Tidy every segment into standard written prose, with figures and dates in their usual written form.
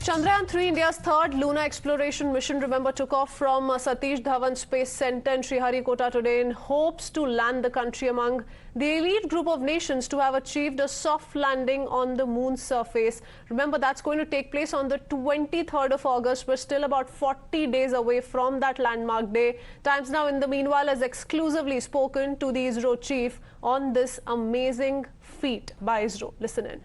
Chandrayaan-3, India's third lunar exploration mission, remember, took off from Satish Dhawan Space Center in Sriharikota today in hopes to land the country among the elite group of nations to have achieved a soft landing on the moon's surface. Remember, that's going to take place on the 23rd of August. We're still about 40 days away from that landmark day. Times Now, in the meanwhile, has exclusively spoken to the ISRO chief on this amazing feat by ISRO. Listen in.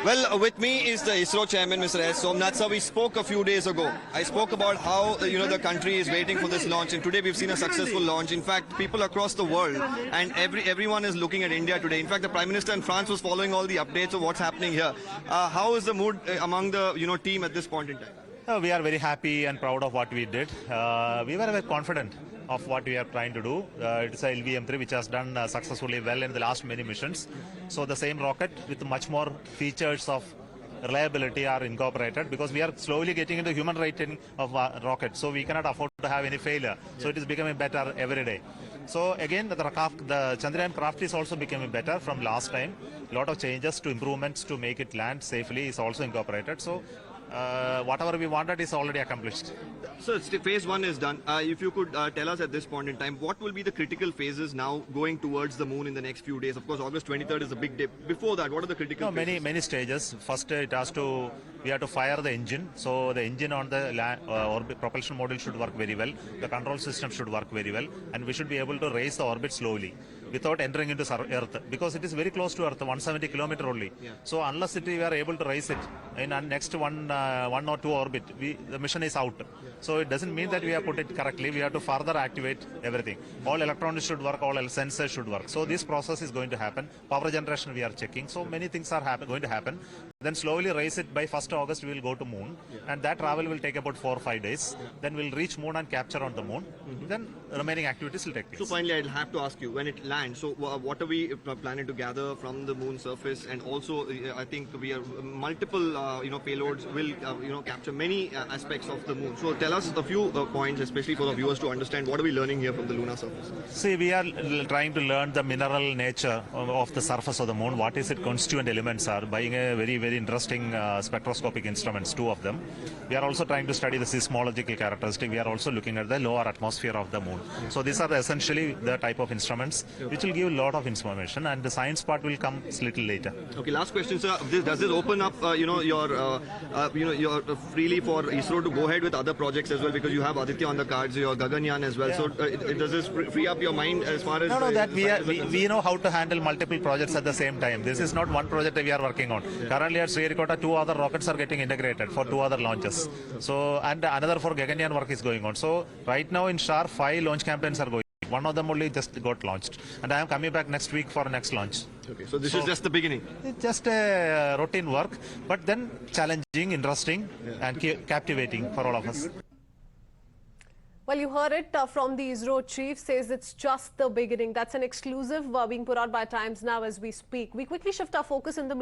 Well, with me is the ISRO Chairman S Somanath. Sir, we spoke a few days ago. I spoke about how the country is waiting for this launch, and today we've seen a successful launch. In fact, people across the world and everyone is looking at India today. In fact, the Prime Minister in France was following all the updates of what's happening here. How is the mood among the team at this point in time? We are very happy and proud of what we did. We were very confident of what we are trying to do. It's a LVM-3 which has done successfully well in the last many missions. So the same rocket with much more features of reliability are incorporated, because we are slowly getting into human rating of rockets. So we cannot afford to have any failure. So it is becoming better every day. So again, the Chandrayan craft is also becoming better from last time. A lot of changes to improvements to make it land safely is also incorporated. So whatever we wanted is already accomplished. So phase 1 is done. If you could tell us at this point in time, what will be the critical phases now going towards the moon in the next few days? Of course, August 23rd is a big day. Before that, what are the critical phases? Many stages. First, we have to fire the engine. So the engine on the orbit propulsion module should work very well. The control system should work very well, and we should be able to raise the orbit slowly without entering into Earth, because it is very close to Earth, 170 kilometers only. Yeah. So unless we are able to raise it in our next one or two orbit, the mission is out. Yeah. So it doesn't mean that we have put it correctly. We have to further activate everything. All electronics should work, all sensors should work. So this process is going to happen. Power generation we are checking. So many things are going to happen. Then slowly raise it. By 1st August we will go to moon, and that travel will take about 4 or 5 days. Then we'll reach moon and capture on the moon. Then remaining activities will take place. So finally, I'll have to ask you, when it lands, so what are we planning to gather from the moon surface? And also, I think we are multiple payloads will capture many aspects of the moon. So tell us a few points, especially for the viewers, to understand what are we learning here from the lunar surface. See, we are trying to learn the mineral nature of the surface of the moon. What is its constituent elements are, buying a very interesting spectroscopic instruments, 2 of them. We are also trying to study the seismological characteristics. We are also looking at the lower atmosphere of the moon. So these are essentially the type of instruments which will give a lot of information, and the science part will come a little later. Okay, last question, sir. Does this open up your freely for ISRO to go ahead with other projects as well, because you have Aditya on the cards, your Chandrayan as well? Yeah. So does this free up your mind as far as that we know how to handle multiple projects at the same time. This is not one project that we are working on. Yeah. Currently at Sriharikota, 2 other rockets are getting integrated for 2 other launches. So, and another for Chandrayan work is going on. So right now in SHAR 5 launch campaigns are going. One of them only just got launched, and I am coming back next week for next launch. Okay, so this is just the beginning. It's just a routine work, but then challenging, interesting, and captivating for all of us. Well, you heard it from the ISRO chief, says it's just the beginning. That's an exclusive being put out by Times Now as we speak. We quickly shift our focus in the